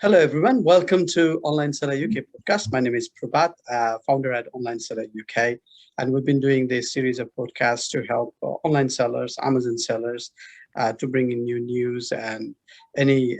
Hello, everyone. Welcome to Online Seller UK podcast. My name is Prabhat, founder at Online Seller UK. And we've been doing this series of podcasts to help online sellers, Amazon sellers, to bring in new news and any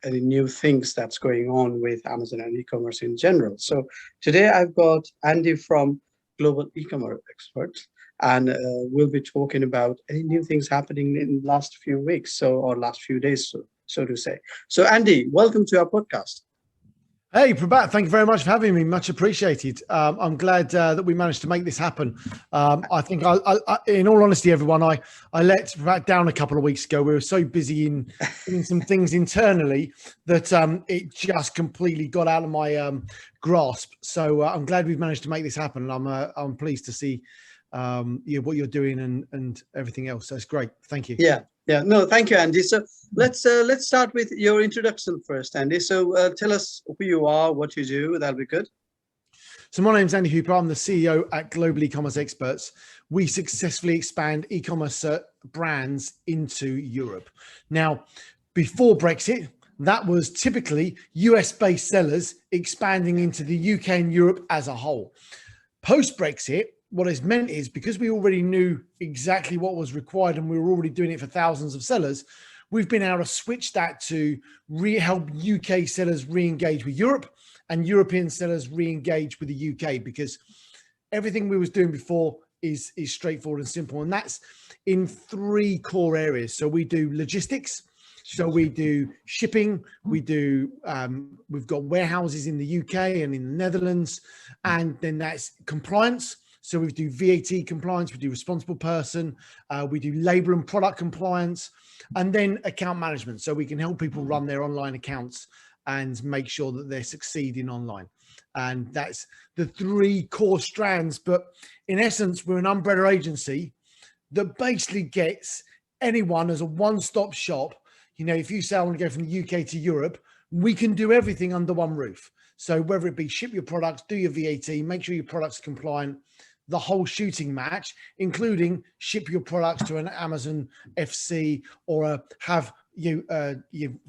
new things that's going on with Amazon and e-commerce in general. So today I've got Andy from Global E-commerce Experts, and we'll be talking about any new things happening in the last few weeks, or last few days, so to say. So Andy, welcome to our podcast. Hey, Prabhat, thank you very much for having me. Much appreciated. I'm glad that we managed to make this happen. I think, in all honesty, everyone, I let Prabhat down a couple of weeks ago. We were so busy in some things internally that it just completely got out of my grasp. So I'm glad we've managed to make this happen. And I'm pleased to see what you're doing and everything else. So it's great. Thank you. Yeah. No, thank you, Andy. So let's start with your introduction first, Andy. So tell us who you are, what you do. That'll be good. So my name's Andy Hooper. I'm the CEO at Global E-commerce Experts. We successfully expand e-commerce brands into Europe. Now, before Brexit, that was typically US-based sellers expanding into the UK and Europe as a whole. Post-Brexit, what it's meant is, because we already knew exactly what was required and we were already doing it for thousands of sellers, we've been able to switch that to help UK sellers re-engage with Europe and European sellers re-engage with the UK, because everything we was doing before is straightforward and simple. And that's in three core areas. So we do logistics. So we do shipping, we've got warehouses in the UK and in the Netherlands, and then that's compliance. So we do VAT compliance, we do responsible person, we do label and product compliance, and then account management. So we can help people run their online accounts and make sure that they're succeeding online. And that's the three core strands. But in essence, we're an umbrella agency that basically gets anyone as a one-stop shop. You know, if you say I want to go from the UK to Europe, we can do everything under one roof. So whether it be ship your products, do your VAT, make sure your product's compliant, the whole shooting match, including ship your products to an Amazon FC or have you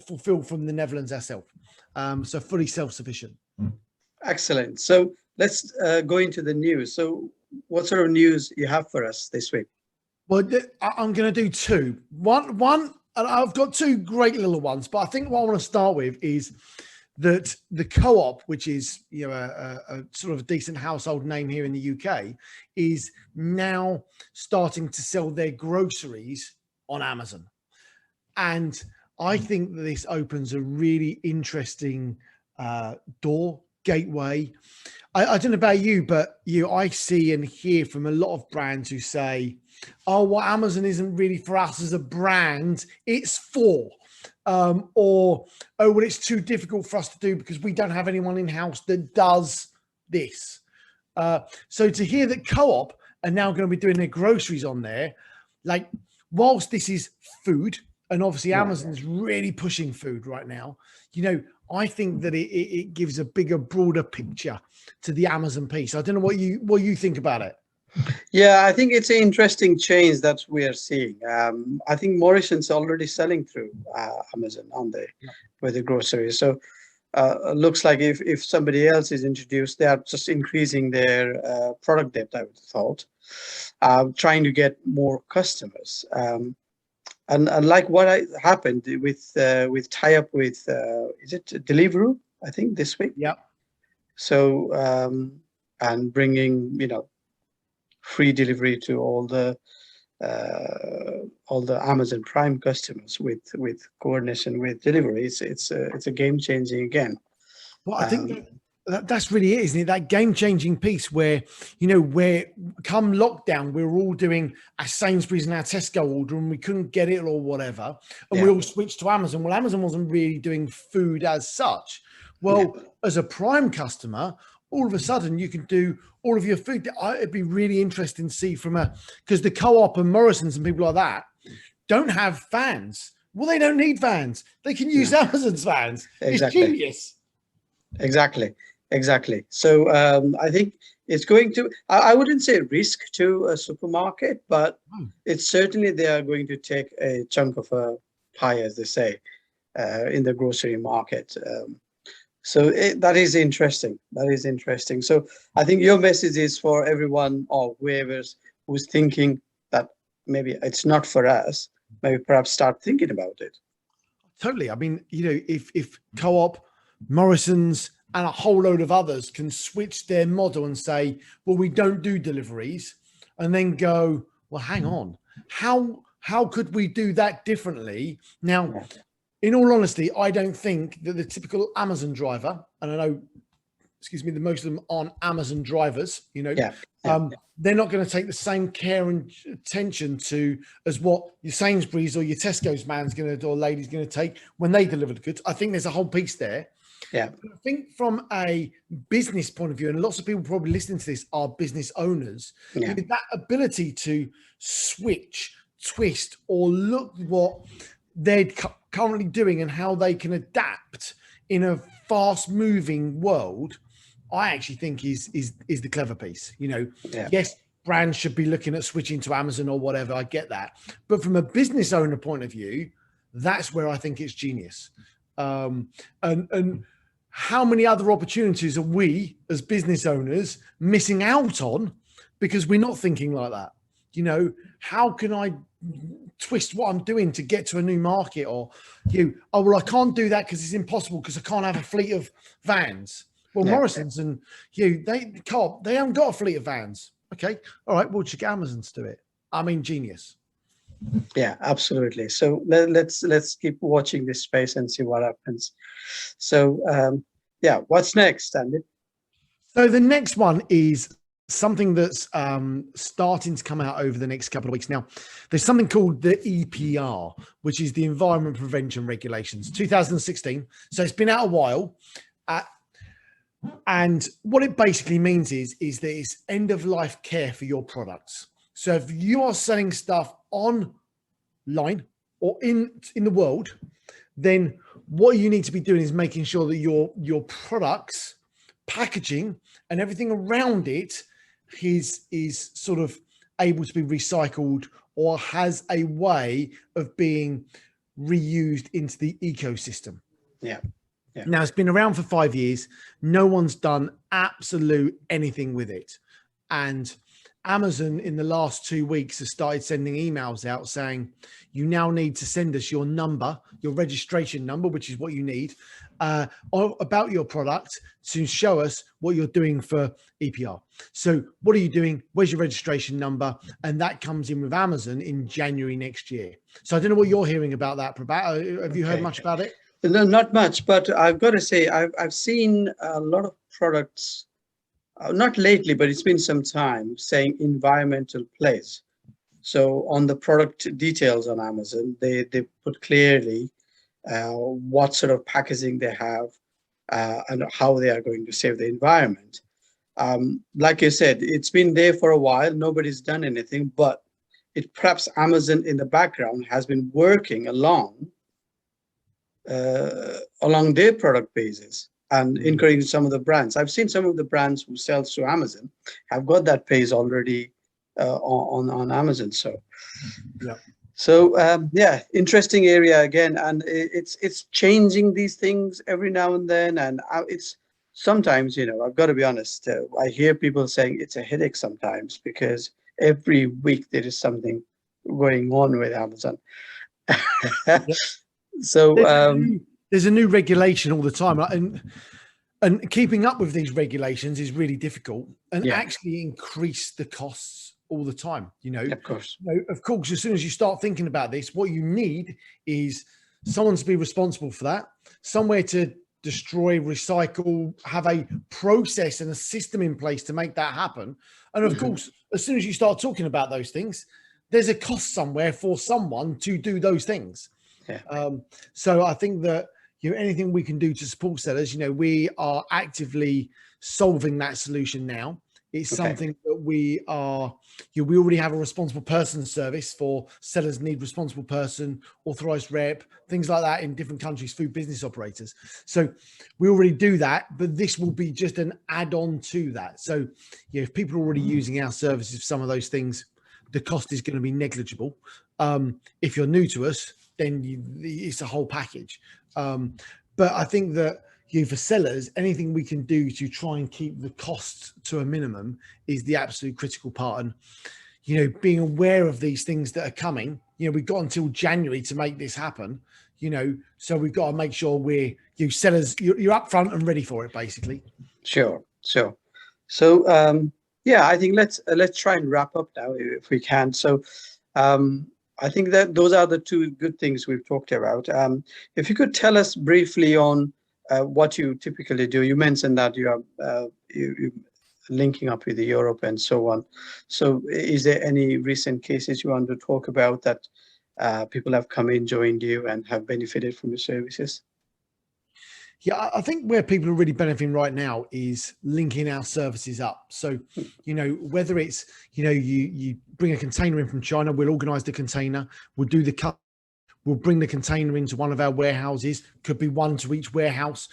fulfill from the Netherlands ourselves. So fully self-sufficient. Excellent. So let's go into the news. So what sort of news you have for us this week? Well, I'm going to do two. One, and I've got two great little ones, but I think what I want to start with is that the Co-op, which is a sort of a decent household name here in the UK, is now starting to sell their groceries on Amazon. And I think that this opens a really interesting gateway. I don't know about you, but I see and hear from a lot of brands who say, oh, well, Amazon isn't really for us as a brand, it's for. Or, oh, well, it's too difficult for us to do because we don't have anyone in-house that does this. So to hear that Co-op are now going to be doing their groceries on there, like, whilst this is food, and obviously Amazon's really pushing food right now, I think that it gives a bigger, broader picture to the Amazon piece. I don't know what you think about it. Yeah, I think it's an interesting change that we are seeing. I think Morrison's already selling through Amazon, aren't they, with the groceries? So looks like if somebody else is introduced, they are just increasing their product depth, I would have thought, trying to get more customers. And like what happened with tie-up with, is it Deliveroo, I think, this week? Yeah. So, and bringing, free delivery to all the Amazon Prime customers with coordination with delivery. It's a game changing again. Well, I think that's really it, isn't it? That game changing piece where where come lockdown we're all doing our Sainsbury's and our Tesco order and we couldn't get it or whatever, and we all switched to Amazon. Well, Amazon wasn't really doing food as such. Well, as a Prime customer, all of a sudden you can do all of your food. It'd be really interesting to see because the Co-op and Morrison's and people like that don't have vans. Well, they don't need vans. They can use Amazon's vans. Exactly. It's genius. Exactly. So I think it's going to, I wouldn't say risk to a supermarket, but it's certainly they are going to take a chunk of a pie, as they say. in the grocery market. So that is interesting. That is interesting. So I think your message is for everyone or who's thinking that maybe it's not for us, maybe perhaps start thinking about it. Totally. I mean, if Co-op, Morrison's, and a whole load of others can switch their model and say, well, we don't do deliveries, and then go, well, hang on, how could we do that differently? Now, in all honesty, I don't think that the typical Amazon driver, and I know, excuse me, the most of them aren't Amazon drivers, they're not going to take the same care and attention to as what your Sainsbury's or your Tesco's man's going to do or lady's going to take when they deliver the goods. I think there's a whole piece there. Yeah. I think from a business point of view, and lots of people probably listening to this are business owners, that ability to switch, twist, or look what they're currently doing and how they can adapt in a fast-moving world, I actually think is the clever piece. Yes, brands should be looking at switching to Amazon or whatever. I get that, but from a business owner point of view, that's where I think it's genius. And how many other opportunities are we as business owners missing out on because we're not thinking like that? How can I twist what I'm doing to get to a new market? Or I can't do that because it's impossible because I can't have a fleet of vans. Well, Morrison's and they haven't got a fleet of vans. Okay, all right, we'll check Amazon to do it. I mean, genius. Yeah, absolutely. So let's keep watching this space and see what happens. So what's next, Andy? So the next one is something that's starting to come out over the next couple of weeks. Now, there's something called the EPR, which is the Environment Prevention Regulations, 2016. So it's been out a while. And what it basically means is that it's end of life care for your products. So if you are selling stuff online or in the world, then what you need to be doing is making sure that your products, packaging, and everything around it is sort of able to be recycled or has a way of being reused into the ecosystem. Yeah. Now, it's been around for 5 years. No one's done absolute anything with it. And Amazon in the last 2 weeks has started sending emails out saying, you now need to send us your number, your registration number, which is what you need, about your product to show us what you're doing for EPR. So what are you doing? Where's your registration number? And that comes in with Amazon in January next year. So I don't know what you're hearing about that, Prabhat. Have you heard much about it? No, not much, but I've got to say, I've seen a lot of products, not lately, but it's been some time, saying environmental place. So on the product details on Amazon, they put clearly what sort of packaging they have and how they are going to save the environment. Like you said, it's been there for a while. Nobody's done anything, but perhaps Amazon in the background has been working along their product bases and encouraging some of the brands. I've seen some of the brands who sell through Amazon have got that page already on Amazon. Interesting area again, and it's changing these things every now and then, and it's sometimes, I've got to be honest, I hear people saying it's a headache sometimes because every week there is something going on with Amazon. So there's a new regulation all the time, and keeping up with these regulations is really difficult, and actually increase the costs all the time. Of course, as soon as you start thinking about this, what you need is someone to be responsible for that, somewhere to destroy, recycle, have a process and a system in place to make that happen. And of course, as soon as you start talking about those things, there's a cost somewhere for someone to do those things. So I think that anything we can do to support sellers, we are actively solving that solution now. It's something that we are, we already have a responsible person service for sellers need responsible person, authorized rep, things like that in different countries, food business operators. So we already do that, but this will be just an add-on to that. So if people are already using our services for some of those things, the cost is going to be negligible. If you're new to us, then it's a whole package. But I think that for sellers, anything we can do to try and keep the costs to a minimum is the absolute critical part. And, being aware of these things that are coming, we've got until January to make this happen, so we've got to make sure sellers, you're upfront and ready for it, basically. Sure. So, yeah, I think let's try and wrap up now if we can. So, I think that those are the two good things we've talked about. If you could tell us briefly on what you typically do. You mentioned that you are you linking up with Europe and so on. So, is there any recent cases you want to talk about that people have come in, joined you, and have benefited from your services? Yeah, I think where people are really benefiting right now is linking our services up. So, whether it's, you bring a container in from China, we'll organize the container, we'll do the cut, we'll bring the container into one of our warehouses, could be one to each warehouse,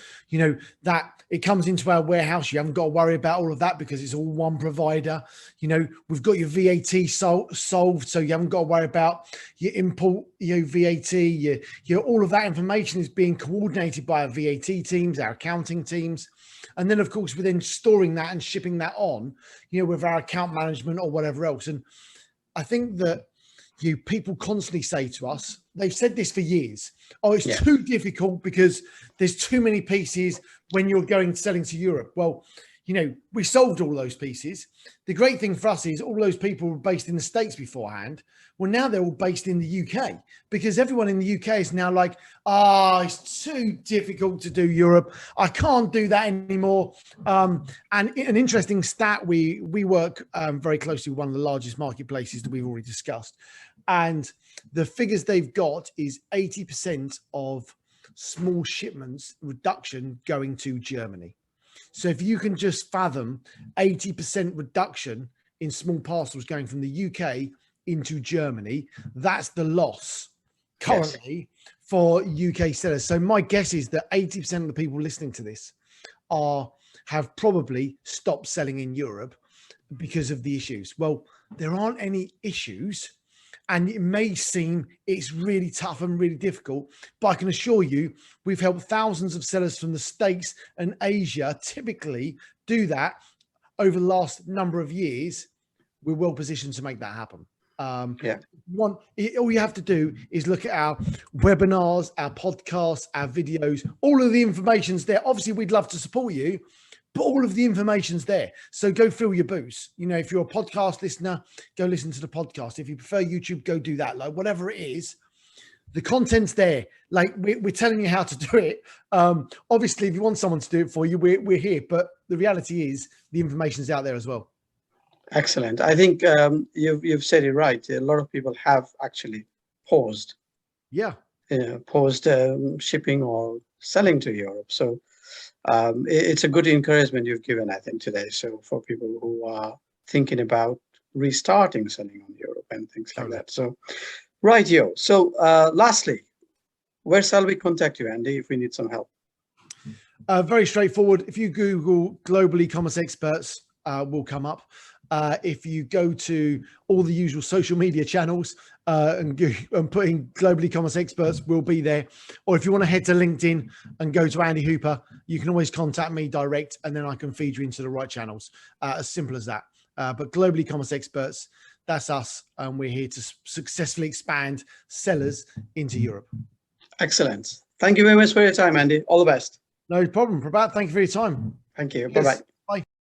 that it comes into our warehouse. You haven't got to worry about all of that because it's all one provider. We've got your VAT solved, so you haven't got to worry about your import, VAT, all of that information is being coordinated by our VAT teams, our accounting teams. And then, of course, we're then storing that and shipping that on, with our account management or whatever else. And I think that people constantly say to us, they've said this for years, oh, it's too difficult because there's too many pieces when you're selling to Europe. Well, we solved all those pieces. The great thing for us is all those people were based in the States beforehand. Well, now they're all based in the UK because everyone in the UK is now like, it's too difficult to do Europe. I can't do that anymore. And an interesting stat, we work very closely with one of the largest marketplaces that we've already discussed. And the figures they've got is 80% of small shipments reduction going to Germany. So if you can just fathom 80% reduction in small parcels going from the UK into Germany, that's the loss currently for UK sellers. So my guess is that 80% of the people listening to this have probably stopped selling in Europe because of the issues. Well, there aren't any issues. And it may seem it's really tough and really difficult, but I can assure you, we've helped thousands of sellers from the States and Asia typically do that over the last number of years. We're well positioned to make that happen. All you have to do is look at our webinars, our podcasts, our videos, all of the information's there. Obviously, we'd love to support you, but all of the information's there. So go fill your boots. If you're a podcast listener, go listen to the podcast. If you prefer YouTube, go do that. Like whatever it is, the content's there. Like we're telling you how to do it. Obviously, if you want someone to do it for you, we're here. But the reality is the information's out there as well. Excellent. I think you've said it right. A lot of people have actually paused. Yeah. Paused shipping or selling to Europe. So it's a good encouragement you've given, I think, today. So for people who are thinking about restarting selling on Europe and things like that. So, right, So lastly, where shall we contact you, Andy, if we need some help? Very straightforward. If you Google Global E-commerce Experts, will come up. If you go to all the usual social media channels and put in Global E-commerce Experts, we'll be there. Or if you want to head to LinkedIn and go to Andy Hooper, you can always contact me direct and then I can feed you into the right channels. As simple as that. But Global E-commerce Experts, that's us. And we're here to successfully expand sellers into Europe. Excellent. Thank you very much for your time, Andy. All the best. No problem, Prabhat. Thank you for your time. Thank you. Bye-bye.